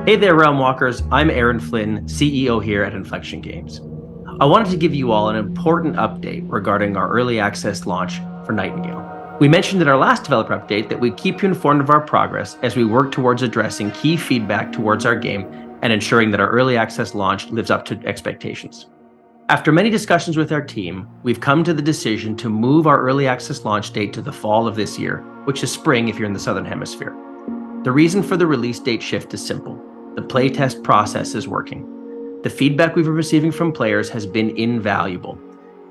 Hey there, Realm Walkers. I'm Aaron Flynn, CEO here at Inflection Games. I wanted to give you all an important update regarding our early access launch for Nightingale. We mentioned in our last developer update that we'd keep you informed of our progress as we work towards addressing key feedback towards our game and ensuring that our early access launch lives up to expectations. After many discussions with our team, we've come to the decision to move our early access launch date to the fall of this year, which is spring if you're in the Southern Hemisphere. The reason for the release date shift is simple. The playtest process is working. The feedback we've been receiving from players has been invaluable,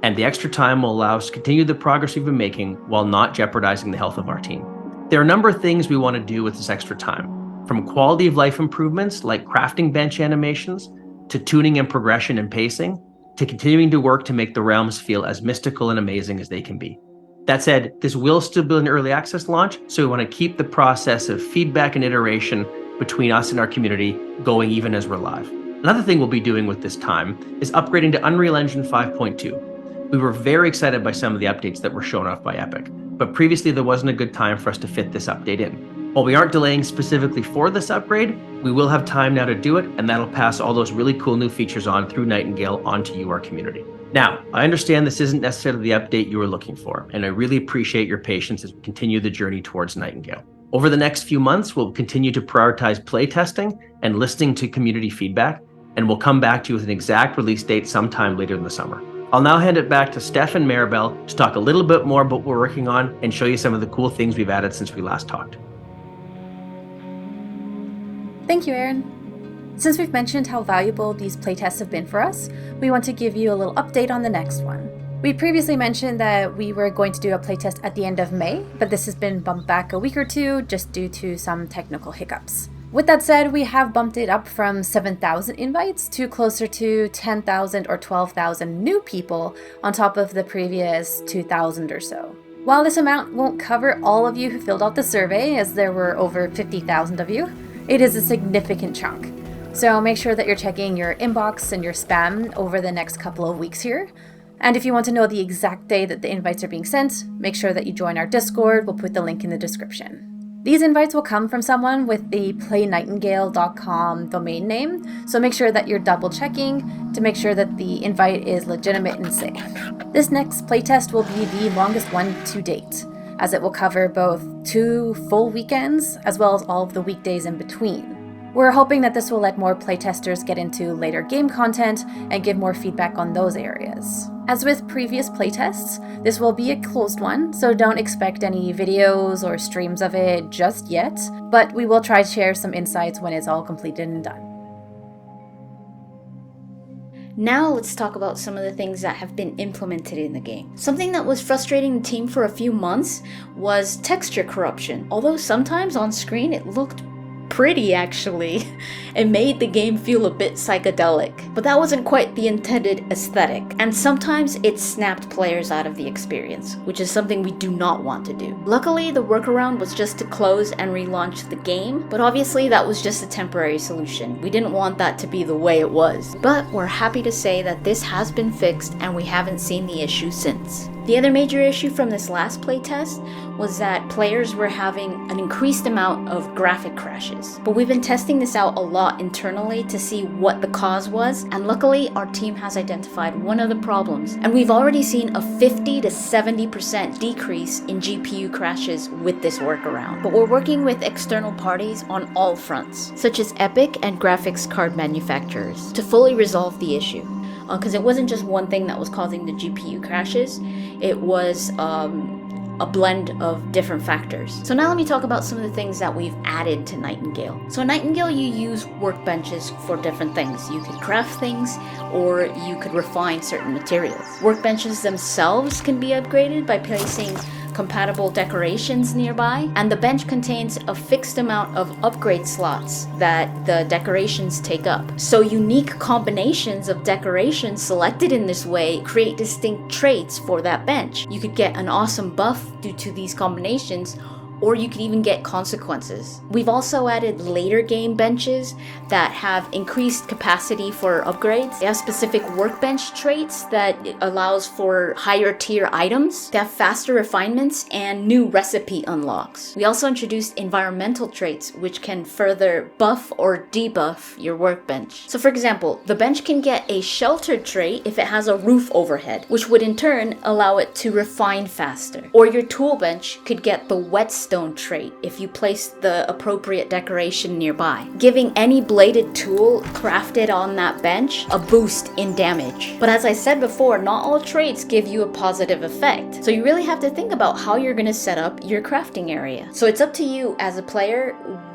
and the extra time will allow us to continue the progress we've been making while not jeopardizing the health of our team. There are a number of things we want to do with this extra time, from quality of life improvements like crafting bench animations, to tuning and progression and pacing, to continuing to work to make the realms feel as mystical and amazing as they can be. That said, this will still be an early access launch, so we want to keep the process of feedback and iteration between us and our community going even as we're live. Another thing we'll be doing with this time is upgrading to Unreal Engine 5.2. We were very excited by some of the updates that were shown off by Epic, but previously there wasn't a good time for us to fit this update in. While we aren't delaying specifically for this upgrade, we will have time now to do it, and that'll pass all those really cool new features on through Nightingale onto you, our community. Now, I understand this isn't necessarily the update you were looking for, and I really appreciate your patience as we continue the journey towards Nightingale. Over the next few months, we'll continue to prioritize playtesting and listening to community feedback, and we'll come back to you with an exact release date sometime later in the summer. I'll now hand it back to Steph and Maribel to talk a little bit more about what we're working on and show you some of the cool things we've added since we last talked. Thank you, Aaron. Since we've mentioned how valuable these playtests have been for us, we want to give you a little update on the next one. We previously mentioned that we were going to do a playtest at the end of May, but this has been bumped back a week or two just due to some technical hiccups. With that said, we have bumped it up from 7,000 invites to closer to 10,000 or 12,000 new people on top of the previous 2,000 or so. While this amount won't cover all of you who filled out the survey, as there were over 50,000 of you, it is a significant chunk. So make sure that you're checking your inbox and your spam over the next couple of weeks here. And if you want to know the exact day that the invites are being sent, make sure that you join our Discord. We'll put the link in the description. These invites will come from someone with the playnightingale.com domain name, so make sure that you're double checking to make sure that the invite is legitimate and safe. This next playtest will be the longest one to date, as it will cover both 2 full weekends as well as all of the weekdays in between. We're hoping that this will let more playtesters get into later game content and give more feedback on those areas. As with previous playtests, this will be a closed one, so don't expect any videos or streams of it just yet, but we will try to share some insights when it's all completed and done. Now let's talk about some of the things that have been implemented in the game. Something that was frustrating the team for a few months was texture corruption. Although sometimes on screen it looked pretty, actually. It made the game feel a bit psychedelic, but that wasn't quite the intended aesthetic, and sometimes it snapped players out of the experience, which is something we do not want to do. Luckily, the workaround was just to close and relaunch the game, but obviously that was just a temporary solution. We didn't want that to be the way it was, but we're happy to say that this has been fixed and we haven't seen the issue since. The other major issue from this last playtest was that players were having an increased amount of graphic crashes. But we've been testing this out a lot internally to see what the cause was, and luckily our team has identified one of the problems, and we've already seen a 50 to 70% decrease in GPU crashes with this workaround. But we're working with external parties on all fronts, such as Epic and graphics card manufacturers, to fully resolve the issue. Because it wasn't just one thing that was causing the GPU crashes, it was a blend of different factors. So now let me talk about some of the things that we've added to Nightingale. So in Nightingale, you use workbenches for different things. You could craft things, or you could refine certain materials. Workbenches themselves can be upgraded by placing compatible decorations nearby, and the bench contains a fixed amount of upgrade slots that the decorations take up. So unique combinations of decorations selected in this way create distinct traits for that bench. You could get an awesome buff due to these combinations, or you could even get consequences. We've also added later game benches that have increased capacity for upgrades. They have specific workbench traits that allows for higher tier items. They have faster refinements and new recipe unlocks. We also introduced environmental traits which can further buff or debuff your workbench. So for example, the bench can get a shelter trait if it has a roof overhead, which would in turn allow it to refine faster. Or your tool bench could get the whetstone trait if you place the appropriate decoration nearby, giving any bladed tool crafted on that bench a boost in damage. But as I said before, not all traits give you a positive effect. So you really have to think about how you're going to set up your crafting area. So it's up to you as a player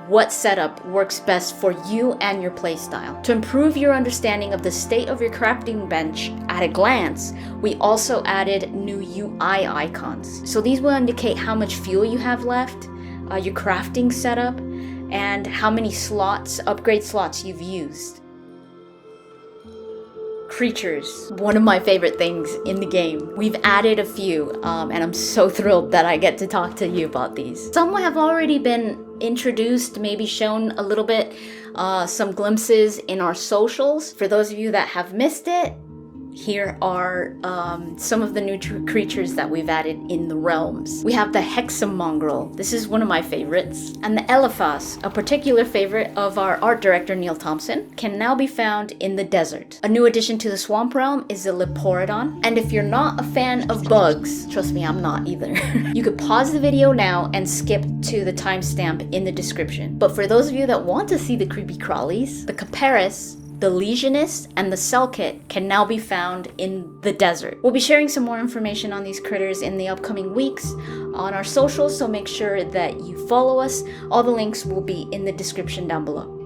what setup works best for you and your playstyle. To improve your understanding of the state of your crafting bench at a glance, we also added new UI icons. So these will indicate how much fuel you have left, your crafting setup, and how many upgrade slots you've used. Creatures, one of my favorite things in the game. We've added a few, and I'm so thrilled that I get to talk to you about these. Some have already been introduced, maybe shown a little bit, some glimpses in our socials. For those of you that have missed it, here are some of the new creatures that we've added in the realms. We have the Hexamongrel. This is one of my favorites. And the Elephas, a particular favorite of our art director Neil Thompson, can now be found in the desert. A new addition to the swamp realm is the Leporidon. And if you're not a fan of bugs, trust me, I'm not either, you could pause the video now and skip to the timestamp in the description. But for those of you that want to see the creepy crawlies, the Caparis, the Legionist, and the Selkit can now be found in the desert. We'll be sharing some more information on these critters in the upcoming weeks on our socials, so make sure that you follow us. All the links will be in the description down below.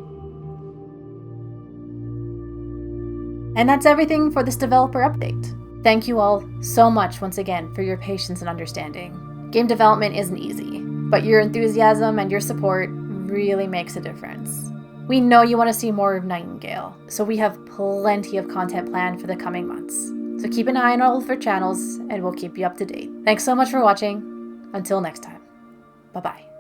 And that's everything for this developer update. Thank you all so much once again for your patience and understanding. Game development isn't easy, but your enthusiasm and your support really makes a difference. We know you want to see more of Nightingale, so we have plenty of content planned for the coming months. So keep an eye on all of our channels and we'll keep you up to date. Thanks so much for watching. Until next time. Bye-bye.